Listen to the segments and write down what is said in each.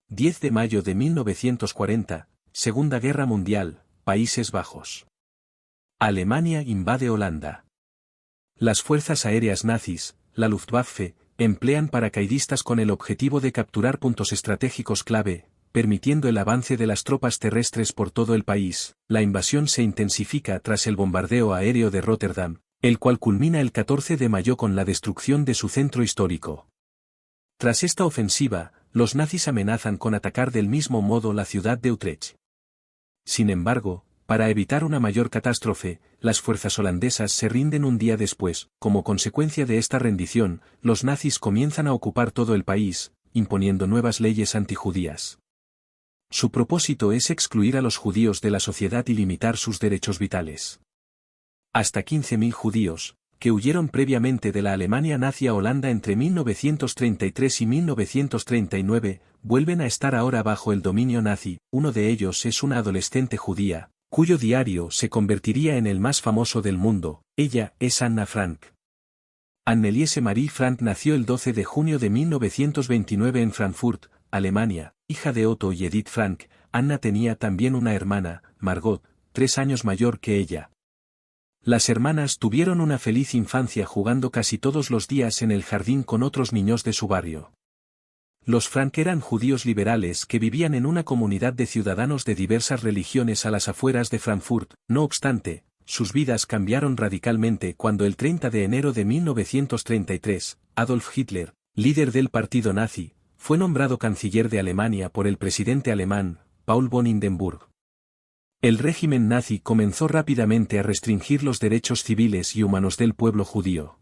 10 de mayo de 1940, Segunda Guerra Mundial, Países Bajos. Alemania invade Holanda. Las fuerzas aéreas nazis, la Luftwaffe, emplean paracaidistas con el objetivo de capturar puntos estratégicos clave, permitiendo el avance de las tropas terrestres por todo el país. La invasión se intensifica tras el bombardeo aéreo de Rotterdam, el cual culmina el 14 de mayo con la destrucción de su centro histórico. Tras esta ofensiva, los nazis amenazan con atacar del mismo modo la ciudad de Utrecht. Sin embargo, para evitar una mayor catástrofe, las fuerzas holandesas se rinden un día después. Como consecuencia de esta rendición, los nazis comienzan a ocupar todo el país, imponiendo nuevas leyes antijudías. Su propósito es excluir a los judíos de la sociedad y limitar sus derechos vitales. Hasta 15.000 judíos, que huyeron previamente de la Alemania nazi a Holanda entre 1933 y 1939, vuelven a estar ahora bajo el dominio nazi. Uno de ellos es una adolescente judía, cuyo diario se convertiría en el más famoso del mundo. Ella es Anna Frank. Anneliese Marie Frank nació el 12 de junio de 1929 en Frankfurt, Alemania, hija de Otto y Edith Frank. Anna tenía también una hermana, Margot, 3 años mayor que ella. Las hermanas tuvieron una feliz infancia jugando casi todos los días en el jardín con otros niños de su barrio. Los Frank eran judíos liberales que vivían en una comunidad de ciudadanos de diversas religiones a las afueras de Frankfurt. No obstante, sus vidas cambiaron radicalmente cuando el 30 de enero de 1933, Adolf Hitler, líder del partido nazi, fue nombrado canciller de Alemania por el presidente alemán, Paul von Hindenburg. El régimen nazi comenzó rápidamente a restringir los derechos civiles y humanos del pueblo judío.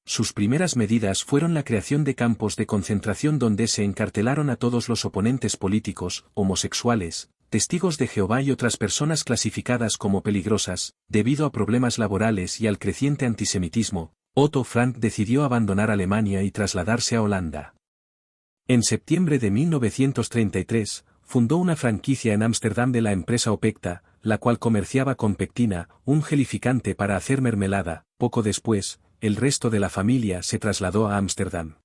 Sus primeras medidas fueron la creación de campos de concentración donde se encarcelaron a todos los oponentes políticos, homosexuales, testigos de Jehová y otras personas clasificadas como peligrosas. Debido a problemas laborales y al creciente antisemitismo, Otto Frank decidió abandonar Alemania y trasladarse a Holanda. En septiembre de 1933, fundó una franquicia en Ámsterdam de la empresa Opekta, la cual comerciaba con pectina, un gelificante para hacer mermelada. Poco después, el resto de la familia se trasladó a Ámsterdam.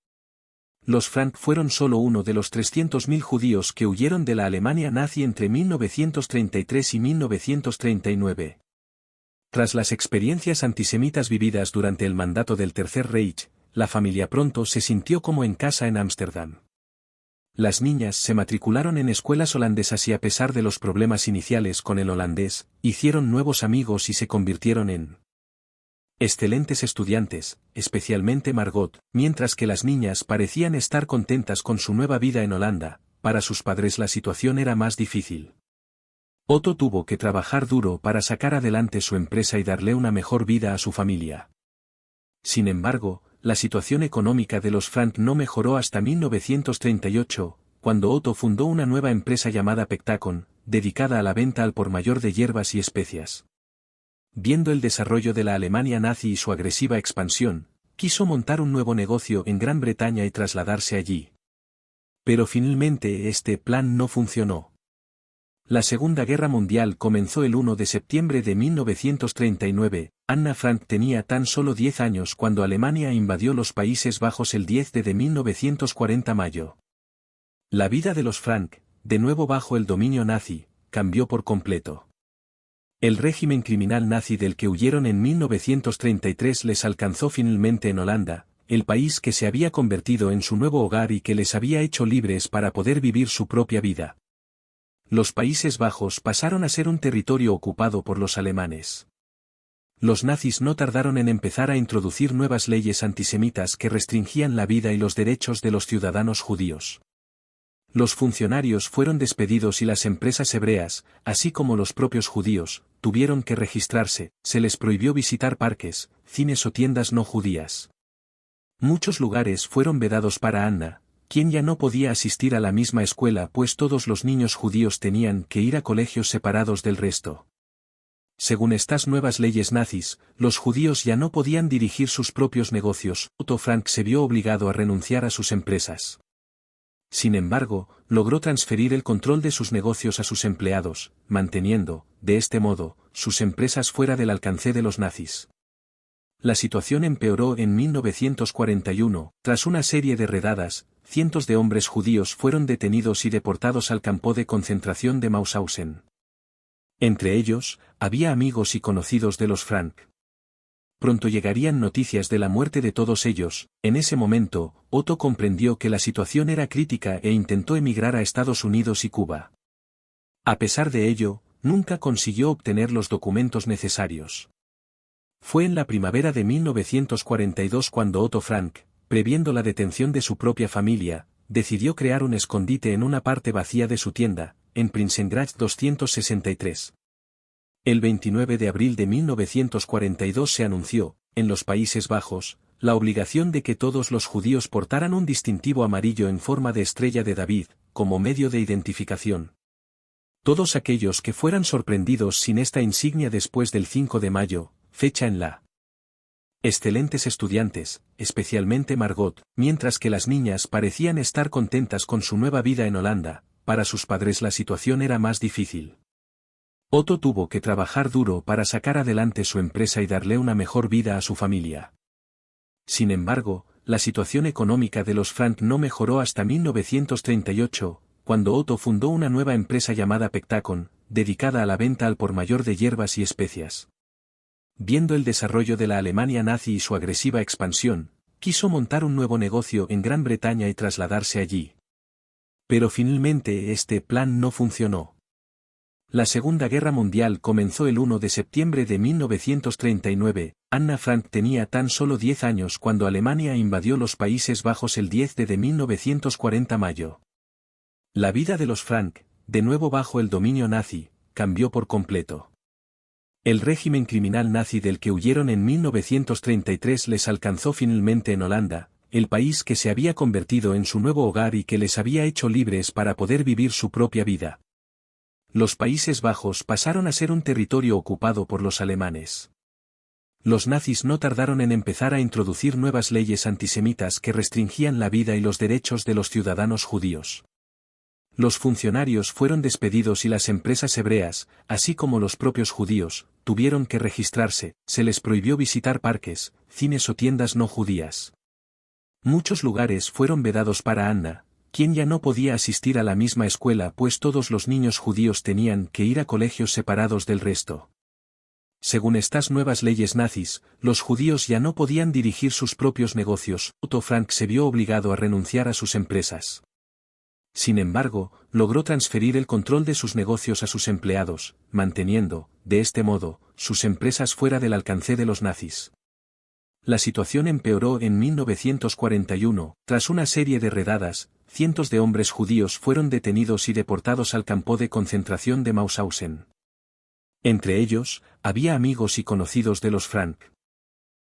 Los Frank fueron solo uno de los 300.000 judíos que huyeron de la Alemania nazi entre 1933 y 1939. Tras las experiencias antisemitas vividas durante el mandato del Tercer Reich, la familia pronto se sintió como en casa en Ámsterdam. Las niñas se matricularon en escuelas holandesas y a pesar de los problemas iniciales con el holandés, hicieron nuevos amigos y se convirtieron en excelentes estudiantes, especialmente Margot. Mientras que las niñas parecían estar contentas con su nueva vida en Holanda, para sus padres la situación era más difícil. Otto tuvo que trabajar duro para sacar adelante su empresa y darle una mejor vida a su familia. Sin embargo, la situación económica de los Frank no mejoró hasta 1938, cuando Otto fundó una nueva empresa llamada Pectacon, dedicada a la venta al por mayor de hierbas y especias. Viendo el desarrollo de la Alemania nazi y su agresiva expansión, quiso montar un nuevo negocio en Gran Bretaña y trasladarse allí. Pero finalmente este plan no funcionó. La Segunda Guerra Mundial comenzó el 1 de septiembre de 1939, Anna Frank tenía tan solo 10 años cuando Alemania invadió los Países Bajos el 10 de 1940 mayo. La vida de los Frank, de nuevo bajo el dominio nazi, cambió por completo. El régimen criminal nazi del que huyeron en 1933 les alcanzó finalmente en Holanda, el país que se había convertido en su nuevo hogar y que les había hecho libres para poder vivir su propia vida. Los Países Bajos pasaron a ser un territorio ocupado por los alemanes. Los nazis no tardaron en empezar a introducir nuevas leyes antisemitas que restringían la vida y los derechos de los ciudadanos judíos. Los funcionarios fueron despedidos y las empresas hebreas, así como los propios judíos, tuvieron que registrarse. Se les prohibió visitar parques, cines o tiendas no judías. Muchos lugares fueron vedados para Anna, quien ya no podía asistir a la misma escuela pues todos los niños judíos tenían que ir a colegios separados del resto. Según estas nuevas leyes nazis, los judíos ya no podían dirigir sus propios negocios. Otto Frank se vio obligado a renunciar a sus empresas. Sin embargo, logró transferir el control de sus negocios a sus empleados, manteniendo, de este modo, sus empresas fuera del alcance de los nazis. La situación empeoró en 1941, tras una serie de redadas, cientos de hombres judíos fueron detenidos y deportados al campo de concentración de Mauthausen. Entre ellos, había amigos y conocidos de los Frank. Pronto llegarían noticias de la muerte de todos ellos. En ese momento, Otto comprendió que la situación era crítica e intentó emigrar a Estados Unidos y Cuba. A pesar de ello, nunca consiguió obtener los documentos necesarios. Fue en la primavera de 1942 cuando Otto Frank, previendo la detención de su propia familia, decidió crear un escondite en una parte vacía de su tienda, en Prinsengracht 263. El 29 de abril de 1942 se anunció, en los Países Bajos, la obligación de que todos los judíos portaran un distintivo amarillo en forma de estrella de David, como medio de identificación. Todos aquellos que fueran sorprendidos sin esta insignia después del 5 de mayo, fecha en la. Excelentes estudiantes, especialmente Margot, mientras que las niñas parecían estar contentas con su nueva vida en Holanda, para sus padres la situación era más difícil. Otto tuvo que trabajar duro para sacar adelante su empresa y darle una mejor vida a su familia. Sin embargo, la situación económica de los Frank no mejoró hasta 1938, cuando Otto fundó una nueva empresa llamada Pectacon, dedicada a la venta al por mayor de hierbas y especias. Viendo el desarrollo de la Alemania nazi y su agresiva expansión, quiso montar un nuevo negocio en Gran Bretaña y trasladarse allí. Pero finalmente este plan no funcionó. La Segunda Guerra Mundial comenzó el 1 de septiembre de 1939, Anna Frank tenía tan solo 10 años cuando Alemania invadió los Países Bajos el 10 de 1940 mayo. La vida de los Frank, de nuevo bajo el dominio nazi, cambió por completo. El régimen criminal nazi del que huyeron en 1933 les alcanzó finalmente en Holanda, el país que se había convertido en su nuevo hogar y que les había hecho libres para poder vivir su propia vida. Los Países Bajos pasaron a ser un territorio ocupado por los alemanes. Los nazis no tardaron en empezar a introducir nuevas leyes antisemitas que restringían la vida y los derechos de los ciudadanos judíos. Los funcionarios fueron despedidos y las empresas hebreas, así como los propios judíos, tuvieron que registrarse, se les prohibió visitar parques, cines o tiendas no judías. Muchos lugares fueron vedados para Anna, quien ya no podía asistir a la misma escuela pues todos los niños judíos tenían que ir a colegios separados del resto. Según estas nuevas leyes nazis, los judíos ya no podían dirigir sus propios negocios. Otto Frank se vio obligado a renunciar a sus empresas. Sin embargo, logró transferir el control de sus negocios a sus empleados, manteniendo, de este modo, sus empresas fuera del alcance de los nazis. La situación empeoró en 1941, tras una serie de redadas, cientos de hombres judíos fueron detenidos y deportados al campo de concentración de Mauthausen. Entre ellos, había amigos y conocidos de los Frank.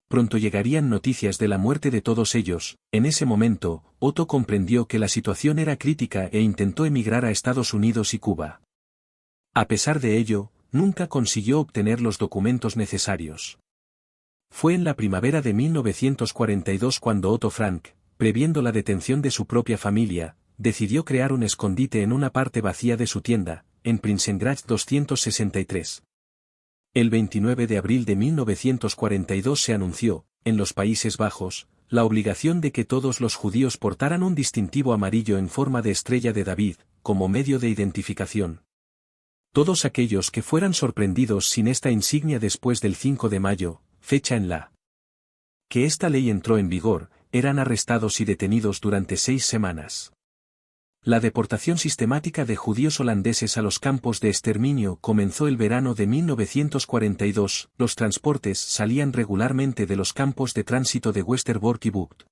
Pronto llegarían noticias de la muerte de todos ellos. En ese momento, Otto comprendió que la situación era crítica e intentó emigrar a Estados Unidos y Cuba. A pesar de ello, nunca consiguió obtener los documentos necesarios. Fue en la primavera de 1942 cuando Otto Frank, previendo la detención de su propia familia, decidió crear un escondite en una parte vacía de su tienda, en Prinsengracht 263. El 29 de abril de 1942 se anunció, en los Países Bajos, la obligación de que todos los judíos portaran un distintivo amarillo en forma de estrella de David, como medio de identificación. Todos aquellos que fueran sorprendidos sin esta insignia después del 5 de mayo, fecha en la que esta ley entró en vigor, eran arrestados y detenidos durante 6 semanas. La deportación sistemática de judíos holandeses a los campos de exterminio comenzó el verano de 1942, los transportes salían regularmente de los campos de tránsito de Westerbork y Vught.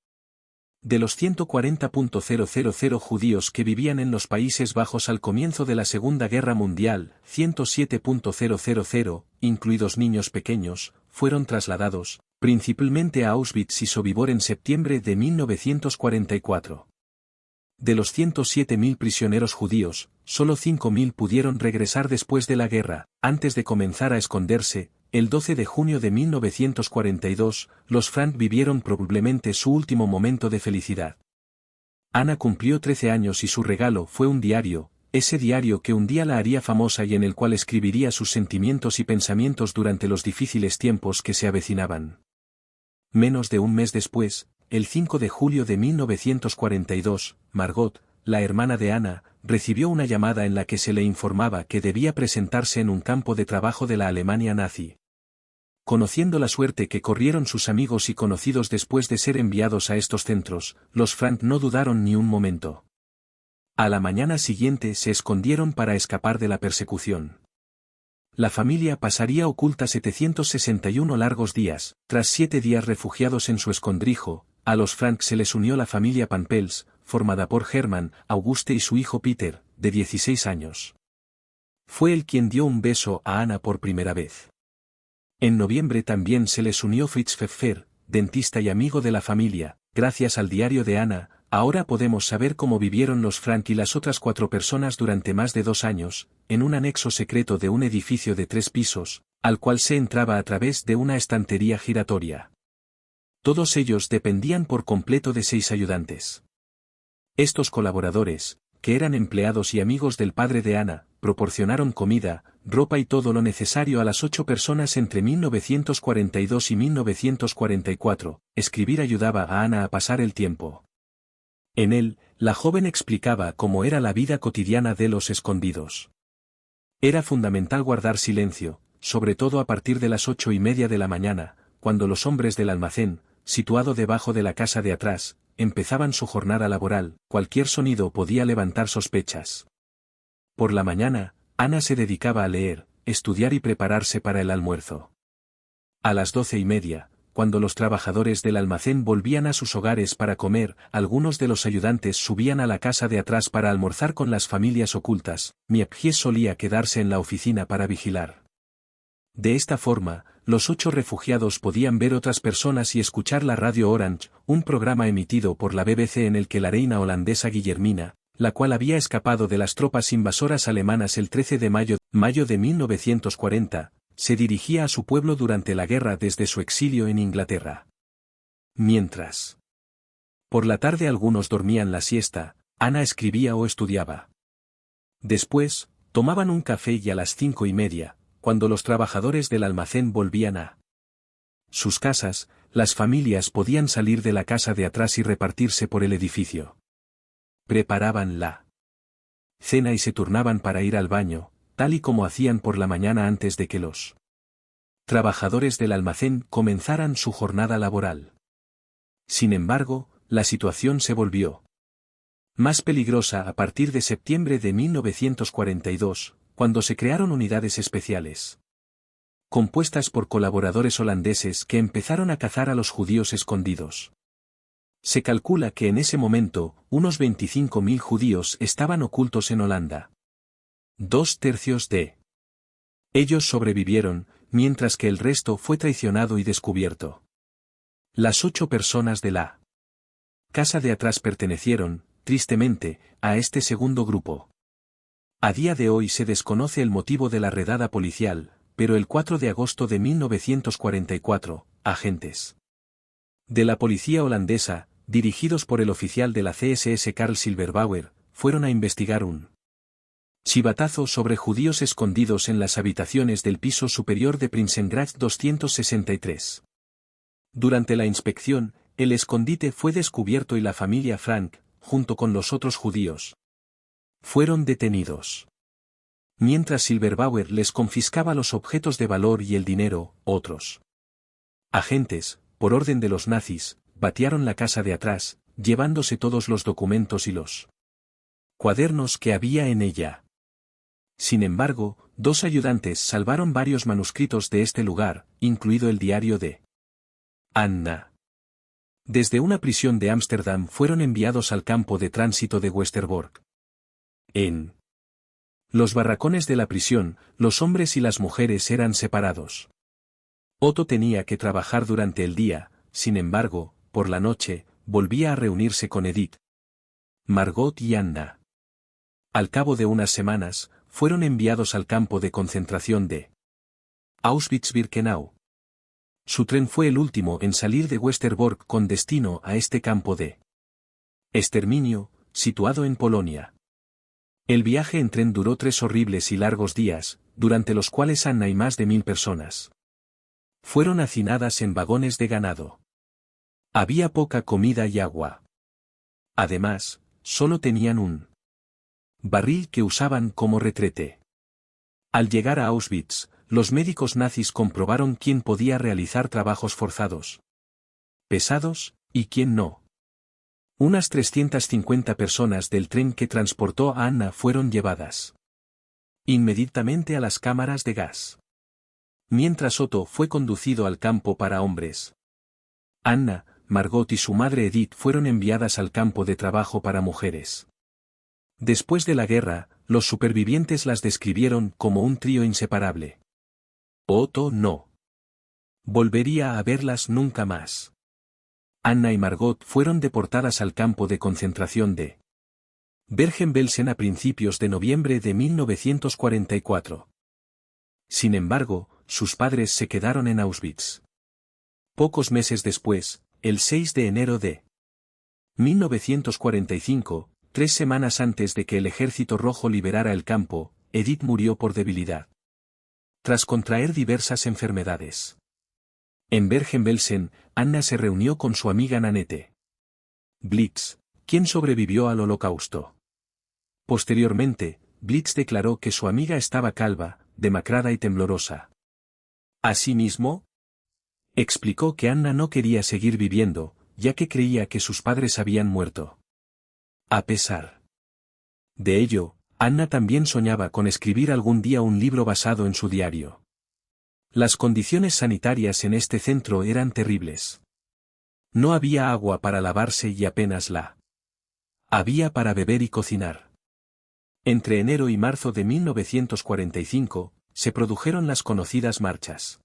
De los 140.000 judíos que vivían en los Países Bajos al comienzo de la Segunda Guerra Mundial, 107.000, incluidos niños pequeños, fueron trasladados, principalmente a Auschwitz y Sobibor en septiembre de 1944. De los 107.000 prisioneros judíos, solo 5.000 pudieron regresar después de la guerra. Antes de comenzar a esconderse, el 12 de junio de 1942, los Frank vivieron probablemente su último momento de felicidad. Anna cumplió 13 años y su regalo fue un diario, ese diario que un día la haría famosa y en el cual escribiría sus sentimientos y pensamientos durante los difíciles tiempos que se avecinaban. Menos de un mes después, el 5 de julio de 1942, Margot, la hermana de Anna, recibió una llamada en la que se le informaba que debía presentarse en un campo de trabajo de la Alemania nazi. Conociendo la suerte que corrieron sus amigos y conocidos después de ser enviados a estos centros, los Frank no dudaron ni un momento. A la mañana siguiente se escondieron para escapar de la persecución. La familia pasaría oculta 761 largos días. Tras 7 días refugiados en su escondrijo, a los Frank se les unió la familia Panpels, formada por Hermann, Auguste y su hijo Peter, de 16 años. Fue él quien dio un beso a Anna por primera vez. En noviembre también se les unió Fritz Pfeffer, dentista y amigo de la familia. Gracias al diario de Anna, ahora podemos saber cómo vivieron los Frank y las otras 4 personas durante más de 2 años, en un anexo secreto de un edificio de 3 pisos, al cual se entraba a través de una estantería giratoria. Todos ellos dependían por completo de 6 ayudantes. Estos colaboradores, que eran empleados y amigos del padre de Anna, proporcionaron comida, ropa y todo lo necesario a las 8 personas entre 1942 y 1944. Escribir ayudaba a Anna a pasar el tiempo. En él, la joven explicaba cómo era la vida cotidiana de los escondidos. Era fundamental guardar silencio, sobre todo a partir de las 8:30 de la mañana, cuando los hombres del almacén, situado debajo de la casa de atrás, empezaban su jornada laboral. Cualquier sonido podía levantar sospechas. Por la mañana, Anna se dedicaba a leer, estudiar y prepararse para el almuerzo. A las 12:30, cuando los trabajadores del almacén volvían a sus hogares para comer, algunos de los ayudantes subían a la casa de atrás para almorzar con las familias ocultas. Miepjes solía quedarse en la oficina para vigilar. De esta forma, los 8 refugiados podían ver otras personas y escuchar la Radio Orange, un programa emitido por la BBC en el que la reina holandesa Guillermina, la cual había escapado de las tropas invasoras alemanas el 13 de mayo de 1940, se dirigía a su pueblo durante la guerra desde su exilio en Inglaterra. Mientras, por la tarde algunos dormían la siesta, Anna escribía o estudiaba. Después, tomaban un café y a las 5:30, cuando los trabajadores del almacén volvían a sus casas, las familias podían salir de la casa de atrás y repartirse por el edificio. Preparaban la cena y se turnaban para ir al baño, tal y como hacían por la mañana antes de que los trabajadores del almacén comenzaran su jornada laboral. Sin embargo, la situación se volvió más peligrosa a partir de septiembre de 1942, cuando se crearon unidades especiales, compuestas por colaboradores holandeses que empezaron a cazar a los judíos escondidos. Se calcula que en ese momento, unos 25.000 judíos estaban ocultos en Holanda. 2/3 de ellos sobrevivieron, mientras que el resto fue traicionado y descubierto. Las 8 personas de la casa de atrás pertenecieron, tristemente, a este segundo grupo. A día de hoy se desconoce el motivo de la redada policial, pero el 4 de agosto de 1944, agentes de la policía holandesa, dirigidos por el oficial de la CSS Karl Silberbauer, fueron a investigar un chivatazo sobre judíos escondidos en las habitaciones del piso superior de Prinsengracht 263. Durante la inspección, el escondite fue descubierto y la familia Frank, junto con los otros judíos, fueron detenidos. Mientras Silberbauer les confiscaba los objetos de valor y el dinero, otros agentes, por orden de los nazis, vaciaron la casa de atrás, llevándose todos los documentos y los cuadernos que había en ella. Sin embargo, 2 ayudantes salvaron varios manuscritos de este lugar, incluido el diario de Anna. Desde una prisión de Ámsterdam fueron enviados al campo de tránsito de Westerbork. En los barracones de la prisión, los hombres y las mujeres eran separados. Otto tenía que trabajar durante el día, sin embargo, por la noche, volvía a reunirse con Edith, Margot y Anna. Al cabo de unas semanas, fueron enviados al campo de concentración de Auschwitz-Birkenau. Su tren fue el último en salir de Westerbork con destino a este campo de exterminio, situado en Polonia. El viaje en tren duró 3 horribles y largos días, durante los cuales Anna y más de 1000 personas fueron hacinadas en vagones de ganado. Había poca comida y agua. Además, solo tenían un barril que usaban como retrete. Al llegar a Auschwitz, los médicos nazis comprobaron quién podía realizar trabajos forzados, pesados, y quién no. Unas 350 personas del tren que transportó a Anna fueron llevadas inmediatamente a las cámaras de gas. Mientras Otto fue conducido al campo para hombres. Anna, Margot y su madre Edith fueron enviadas al campo de trabajo para mujeres. Después de la guerra, los supervivientes las describieron como un trío inseparable. Otto no volvería a verlas nunca más. Anna y Margot fueron deportadas al campo de concentración de Bergen-Belsen a principios de noviembre de 1944. Sin embargo, sus padres se quedaron en Auschwitz. Pocos meses después, el 6 de enero de 1945, 3 semanas antes de que el Ejército Rojo liberara el campo, Edith murió por debilidad. Tras contraer diversas enfermedades. En Bergen-Belsen, Anna se reunió con su amiga Nanette Blitz, quien sobrevivió al Holocausto. Posteriormente, Blitz declaró que su amiga estaba calva, demacrada y temblorosa. Asimismo, explicó que Anna no quería seguir viviendo, ya que creía que sus padres habían muerto. A pesar de ello, Anna también soñaba con escribir algún día un libro basado en su diario. Las condiciones sanitarias en este centro eran terribles. No había agua para lavarse y apenas la había para beber y cocinar. Entre enero y marzo de 1945, se produjeron las conocidas marchas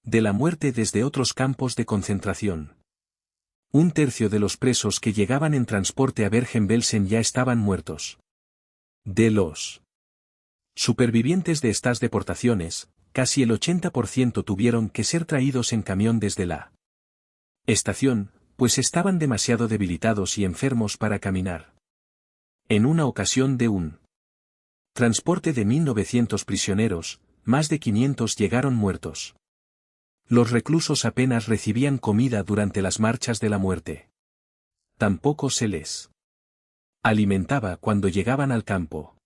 de la muerte desde otros campos de concentración. Un tercio de los presos que llegaban en transporte a Bergen-Belsen ya estaban muertos. De los supervivientes de estas deportaciones, casi el 80% tuvieron que ser traídos en camión desde la estación, pues estaban demasiado debilitados y enfermos para caminar. En una ocasión de un transporte de 1900 prisioneros, más de 500 llegaron muertos. Los reclusos apenas recibían comida durante las marchas de la muerte. Tampoco se les alimentaba cuando llegaban al campo.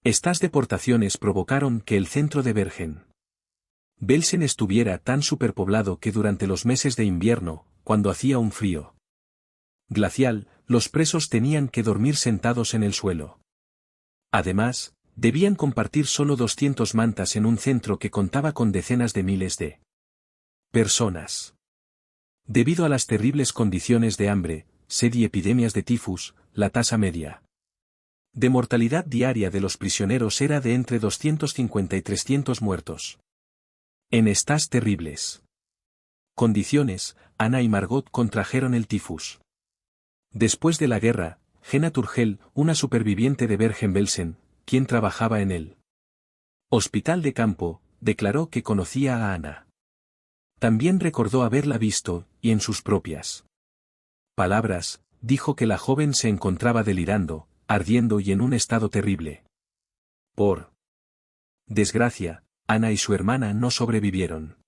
Estas deportaciones provocaron que el centro de Bergen-Belsen estuviera tan superpoblado que durante los meses de invierno, cuando hacía un frío glacial, los presos tenían que dormir sentados en el suelo. Además, debían compartir solo 200 mantas en un centro que contaba con decenas de miles de personas. Debido a las terribles condiciones de hambre, sed y epidemias de tifus, la tasa media de mortalidad diaria de los prisioneros era de entre 250 y 300 muertos. En estas terribles condiciones, Anna y Margot contrajeron el tifus. Después de la guerra, Gena Turgel, una superviviente de Bergen-Belsen, quien trabajaba en el hospital de campo, declaró que conocía a Anna. También recordó haberla visto, y en sus propias palabras, dijo que la joven se encontraba delirando, ardiendo y en un estado terrible. Por desgracia, Anna y su hermana no sobrevivieron.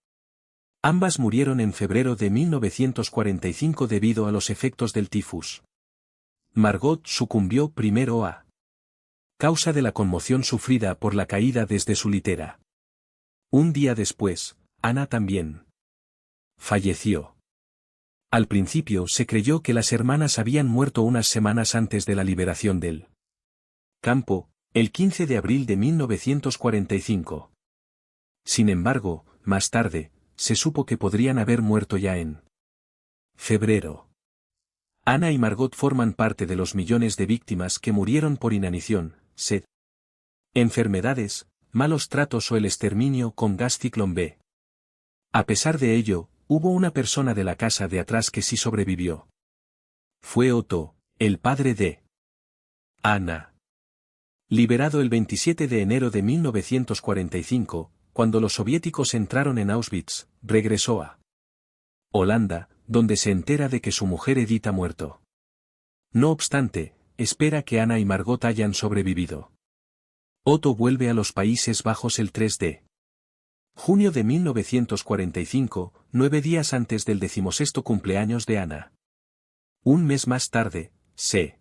Ambas murieron en febrero de 1945 debido a los efectos del tifus. Margot sucumbió primero a causa de la conmoción sufrida por la caída desde su litera. Un día después, Anna también falleció. Al principio se creyó que las hermanas habían muerto unas semanas antes de la liberación del campo, el 15 de abril de 1945. Sin embargo, más tarde, se supo que podrían haber muerto ya en febrero. Anna y Margot forman parte de los millones de víctimas que murieron por inanición, sed, enfermedades, malos tratos o el exterminio con gas Ciclón B. A pesar de ello, hubo una persona de la casa de atrás que sí sobrevivió. Fue Otto, el padre de Anna. Liberado el 27 de enero de 1945, cuando los soviéticos entraron en Auschwitz, regresó a Holanda, donde se entera de que su mujer Edith ha muerto. No obstante, espera que Anna y Margot hayan sobrevivido. Otto vuelve a los Países Bajos el 3 de Junio de 1945, 9 días antes del 16º cumpleaños de Ana. Un mes más tarde, C.